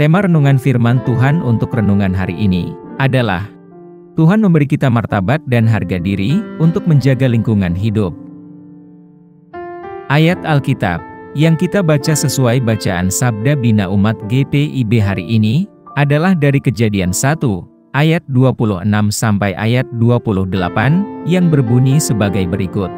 Tema renungan firman Tuhan untuk renungan hari ini adalah Tuhan memberi kita martabat dan harga diri untuk menjaga lingkungan hidup. Ayat Alkitab yang kita baca sesuai bacaan Sabda Bina Umat GPIB hari ini adalah dari Kejadian 1 ayat 26 sampai ayat 28 yang berbunyi sebagai berikut.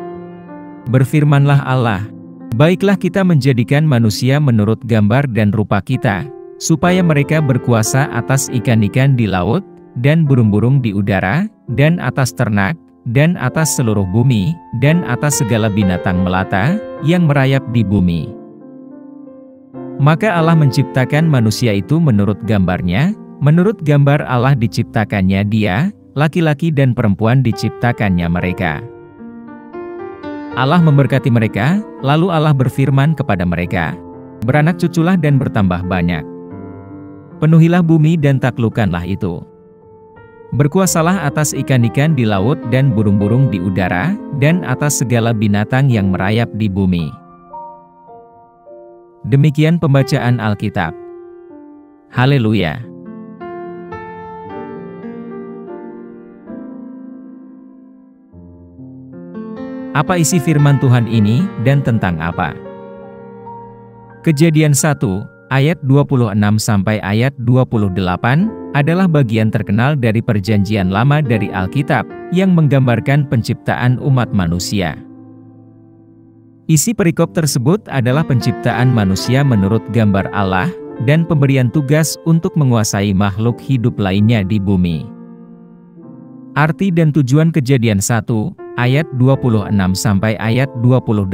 Berfirmanlah Allah, baiklah kita menjadikan manusia menurut gambar dan rupa kita, supaya mereka berkuasa atas ikan-ikan di laut, dan burung-burung di udara, dan atas ternak, dan atas seluruh bumi, dan atas segala binatang melata, yang merayap di bumi. Maka Allah menciptakan manusia itu menurut gambarnya, menurut gambar Allah diciptakannya dia, laki-laki dan perempuan diciptakannya mereka. Allah memberkati mereka, lalu Allah berfirman kepada mereka, beranak cuculah dan bertambah banyak. Penuhilah bumi dan taklukkanlah itu. Berkuasalah atas ikan-ikan di laut dan burung-burung di udara, dan atas segala binatang yang merayap di bumi. Demikian pembacaan Alkitab. Haleluya! Apa isi firman Tuhan ini dan tentang apa? Kejadian 1 ayat 26 sampai ayat 28 adalah bagian terkenal dari Perjanjian Lama dari Alkitab yang menggambarkan penciptaan umat manusia. Isi perikop tersebut adalah penciptaan manusia menurut gambar Allah dan pemberian tugas untuk menguasai makhluk hidup lainnya di bumi. Arti dan tujuan Kejadian 1 ayat 26 sampai ayat 28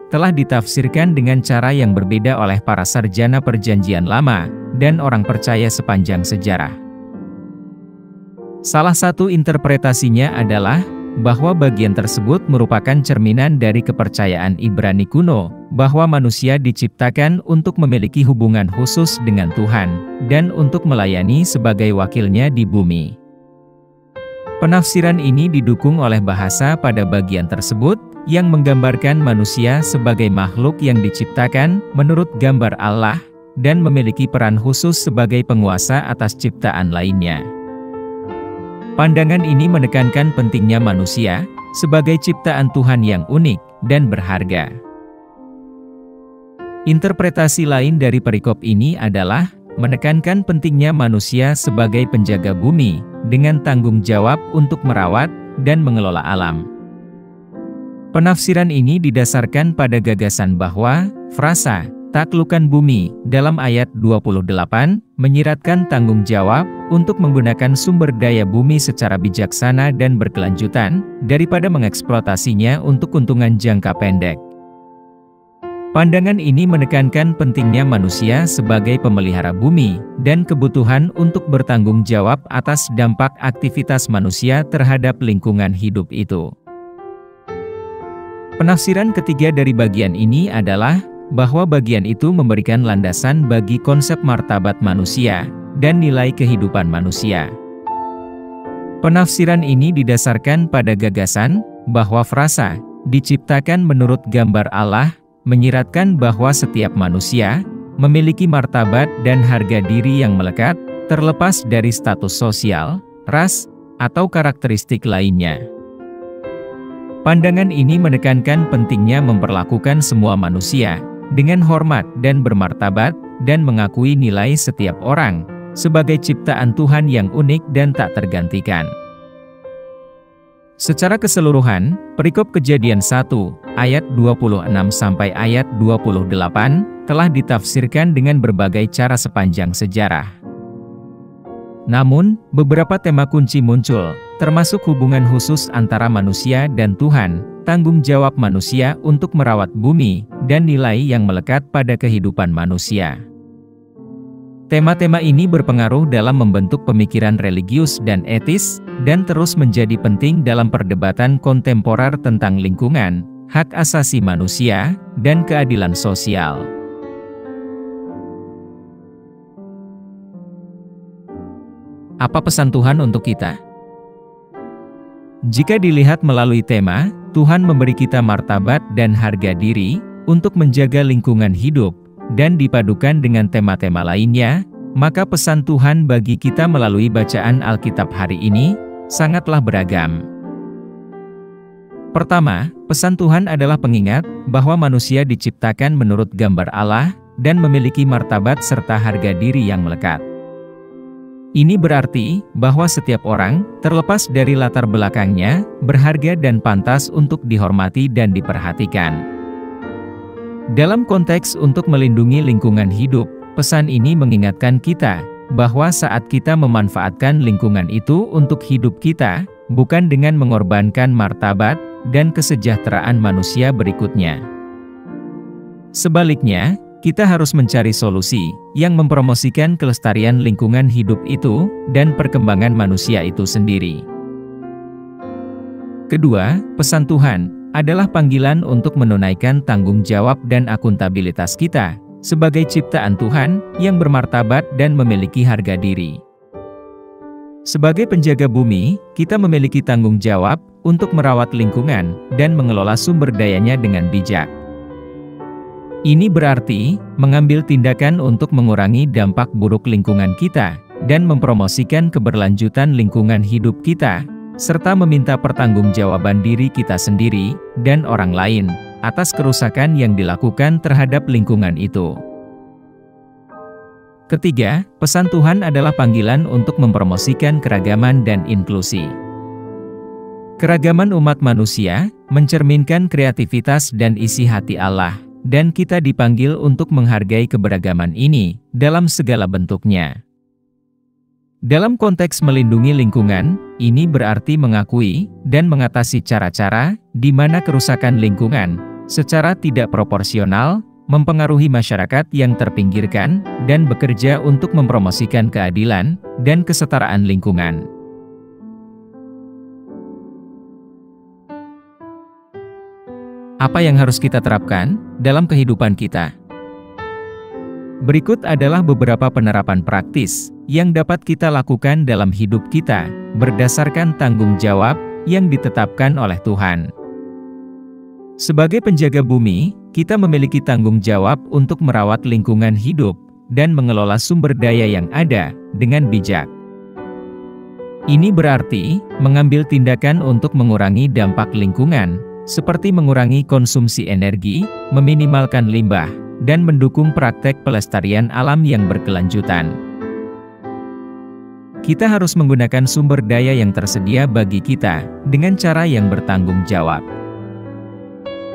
telah ditafsirkan dengan cara yang berbeda oleh para sarjana Perjanjian Lama dan orang percaya sepanjang sejarah. Salah satu interpretasinya adalah bahwa bagian tersebut merupakan cerminan dari kepercayaan Ibrani kuno bahwa manusia diciptakan untuk memiliki hubungan khusus dengan Tuhan dan untuk melayani sebagai wakilnya di bumi. Penafsiran ini didukung oleh bahasa pada bagian tersebut yang menggambarkan manusia sebagai makhluk yang diciptakan menurut gambar Allah dan memiliki peran khusus sebagai penguasa atas ciptaan lainnya. Pandangan ini menekankan pentingnya manusia sebagai ciptaan Tuhan yang unik dan berharga. Interpretasi lain dari perikop ini adalah menekankan pentingnya manusia sebagai penjaga bumi dengan tanggung jawab untuk merawat dan mengelola alam. Penafsiran ini didasarkan pada gagasan bahwa frasa taklukkan bumi dalam ayat 28 menyiratkan tanggung jawab untuk menggunakan sumber daya bumi secara bijaksana dan berkelanjutan daripada mengeksploitasinya untuk keuntungan jangka pendek. Pandangan ini menekankan pentingnya manusia sebagai pemelihara bumi dan kebutuhan untuk bertanggung jawab atas dampak aktivitas manusia terhadap lingkungan hidup itu. Penafsiran ketiga dari bagian ini adalah bahwa bagian itu memberikan landasan bagi konsep martabat manusia dan nilai kehidupan manusia. Penafsiran ini didasarkan pada gagasan bahwa frasa diciptakan menurut gambar Allah menyiratkan bahwa setiap manusia memiliki martabat dan harga diri yang melekat, terlepas dari status sosial, ras, atau karakteristik lainnya. Pandangan ini menekankan pentingnya memperlakukan semua manusia dengan hormat dan bermartabat, dan mengakui nilai setiap orang sebagai ciptaan Tuhan yang unik dan tak tergantikan. Secara keseluruhan, perikop Kejadian 1 ayat 26 sampai ayat 28 telah ditafsirkan dengan berbagai cara sepanjang sejarah. Namun, beberapa tema kunci muncul, termasuk hubungan khusus antara manusia dan Tuhan, tanggung jawab manusia untuk merawat bumi, dan nilai yang melekat pada kehidupan manusia. Tema-tema ini berpengaruh dalam membentuk pemikiran religius dan etis, dan terus menjadi penting dalam perdebatan kontemporer tentang lingkungan, hak asasi manusia, dan keadilan sosial. Apa pesan Tuhan untuk kita? Jika dilihat melalui tema, Tuhan memberi kita martabat dan harga diri untuk menjaga lingkungan hidup, dan dipadukan dengan tema-tema lainnya, maka pesan Tuhan bagi kita melalui bacaan Alkitab hari ini sangatlah beragam. Pertama, pesan Tuhan adalah pengingat bahwa manusia diciptakan menurut gambar Allah dan memiliki martabat serta harga diri yang melekat. Ini berarti bahwa setiap orang, terlepas dari latar belakangnya, berharga dan pantas untuk dihormati dan diperhatikan. Dalam konteks untuk melindungi lingkungan hidup, pesan ini mengingatkan kita bahwa saat kita memanfaatkan lingkungan itu untuk hidup kita, bukan dengan mengorbankan martabat dan kesejahteraan manusia berikutnya. Sebaliknya, kita harus mencari solusi yang mempromosikan kelestarian lingkungan hidup itu dan perkembangan manusia itu sendiri. Kedua, pesan Tuhan adalah panggilan untuk menunaikan tanggung jawab dan akuntabilitas kita sebagai ciptaan Tuhan yang bermartabat dan memiliki harga diri. Sebagai penjaga bumi, kita memiliki tanggung jawab untuk merawat lingkungan dan mengelola sumber dayanya dengan bijak. Ini berarti mengambil tindakan untuk mengurangi dampak buruk lingkungan kita dan mempromosikan keberlanjutan lingkungan hidup kita, serta meminta pertanggungjawaban diri kita sendiri dan orang lain atas kerusakan yang dilakukan terhadap lingkungan itu. Ketiga, pesan Tuhan adalah panggilan untuk mempromosikan keragaman dan inklusi. Keragaman umat manusia mencerminkan kreativitas dan isi hati Allah. Dan kita dipanggil untuk menghargai keberagaman ini dalam segala bentuknya. Dalam konteks melindungi lingkungan, ini berarti mengakui dan mengatasi cara-cara di mana kerusakan lingkungan secara tidak proporsional mempengaruhi masyarakat yang terpinggirkan dan bekerja untuk mempromosikan keadilan dan kesetaraan lingkungan. Apa yang harus kita terapkan dalam kehidupan kita? Berikut adalah beberapa penerapan praktis yang dapat kita lakukan dalam hidup kita berdasarkan tanggung jawab yang ditetapkan oleh Tuhan. Sebagai penjaga bumi, kita memiliki tanggung jawab untuk merawat lingkungan hidup dan mengelola sumber daya yang ada dengan bijak. Ini berarti mengambil tindakan untuk mengurangi dampak lingkungan, seperti mengurangi konsumsi energi, meminimalkan limbah, dan mendukung praktek pelestarian alam yang berkelanjutan. Kita harus menggunakan sumber daya yang tersedia bagi kita dengan cara yang bertanggung jawab.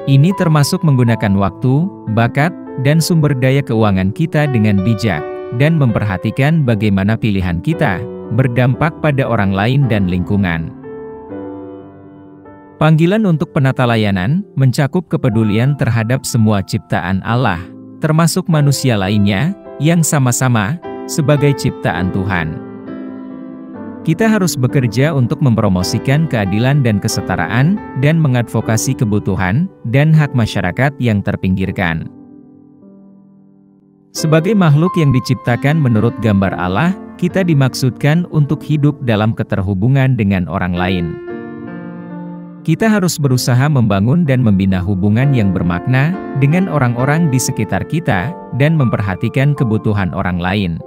Ini termasuk menggunakan waktu, bakat, dan sumber daya keuangan kita dengan bijak, dan memperhatikan bagaimana pilihan kita berdampak pada orang lain dan lingkungan. Panggilan untuk penata layanan mencakup kepedulian terhadap semua ciptaan Allah, termasuk manusia lainnya, yang sama-sama sebagai ciptaan Tuhan. Kita harus bekerja untuk mempromosikan keadilan dan kesetaraan, dan mengadvokasi kebutuhan dan hak masyarakat yang terpinggirkan. Sebagai makhluk yang diciptakan menurut gambar Allah, kita dimaksudkan untuk hidup dalam keterhubungan dengan orang lain. Kita harus berusaha membangun dan membina hubungan yang bermakna dengan orang-orang di sekitar kita dan memperhatikan kebutuhan orang lain.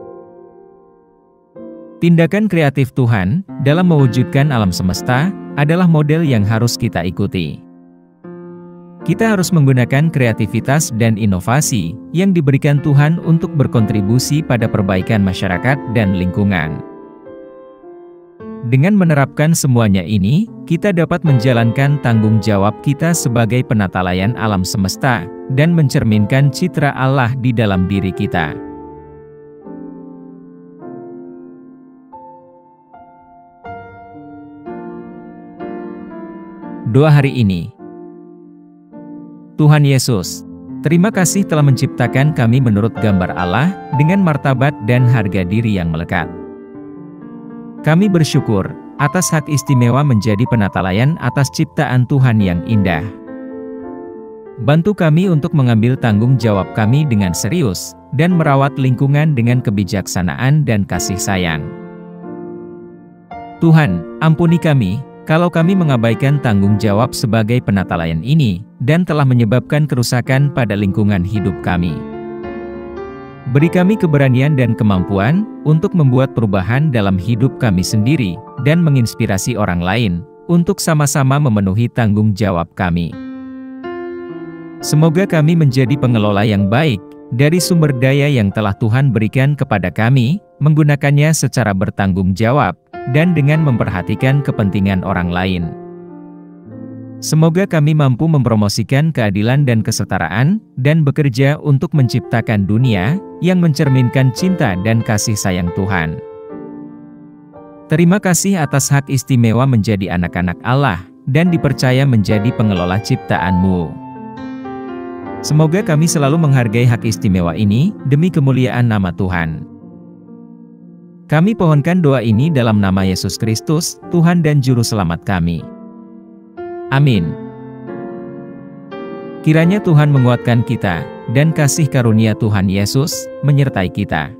Tindakan kreatif Tuhan dalam mewujudkan alam semesta adalah model yang harus kita ikuti. Kita harus menggunakan kreativitas dan inovasi yang diberikan Tuhan untuk berkontribusi pada perbaikan masyarakat dan lingkungan. Dengan menerapkan semuanya ini, kita dapat menjalankan tanggung jawab kita sebagai penata layan alam semesta dan mencerminkan citra Allah di dalam diri kita. Doa hari ini. Tuhan Yesus, terima kasih telah menciptakan kami menurut gambar Allah dengan martabat dan harga diri yang melekat. Kami bersyukur atas hak istimewa menjadi penata layan atas ciptaan Tuhan yang indah. Bantu kami untuk mengambil tanggung jawab kami dengan serius dan merawat lingkungan dengan kebijaksanaan dan kasih sayang. Tuhan, ampuni kami kalau kami mengabaikan tanggung jawab sebagai penata layan ini dan telah menyebabkan kerusakan pada lingkungan hidup kami. Beri kami keberanian dan kemampuan untuk membuat perubahan dalam hidup kami sendiri, dan menginspirasi orang lain untuk sama-sama memenuhi tanggung jawab kami. Semoga kami menjadi pengelola yang baik dari sumber daya yang telah Tuhan berikan kepada kami, menggunakannya secara bertanggung jawab, dan dengan memperhatikan kepentingan orang lain. Semoga kami mampu mempromosikan keadilan dan kesetaraan, dan bekerja untuk menciptakan dunia yang mencerminkan cinta dan kasih sayang Tuhan. Terima kasih atas hak istimewa menjadi anak-anak Allah, dan dipercaya menjadi pengelola ciptaan-Mu. Semoga kami selalu menghargai hak istimewa ini, demi kemuliaan nama Tuhan. Kami pohonkan doa ini dalam nama Yesus Kristus, Tuhan dan Juru Selamat kami. Amin. Kiranya Tuhan menguatkan kita, dan kasih karunia Tuhan Yesus menyertai kita.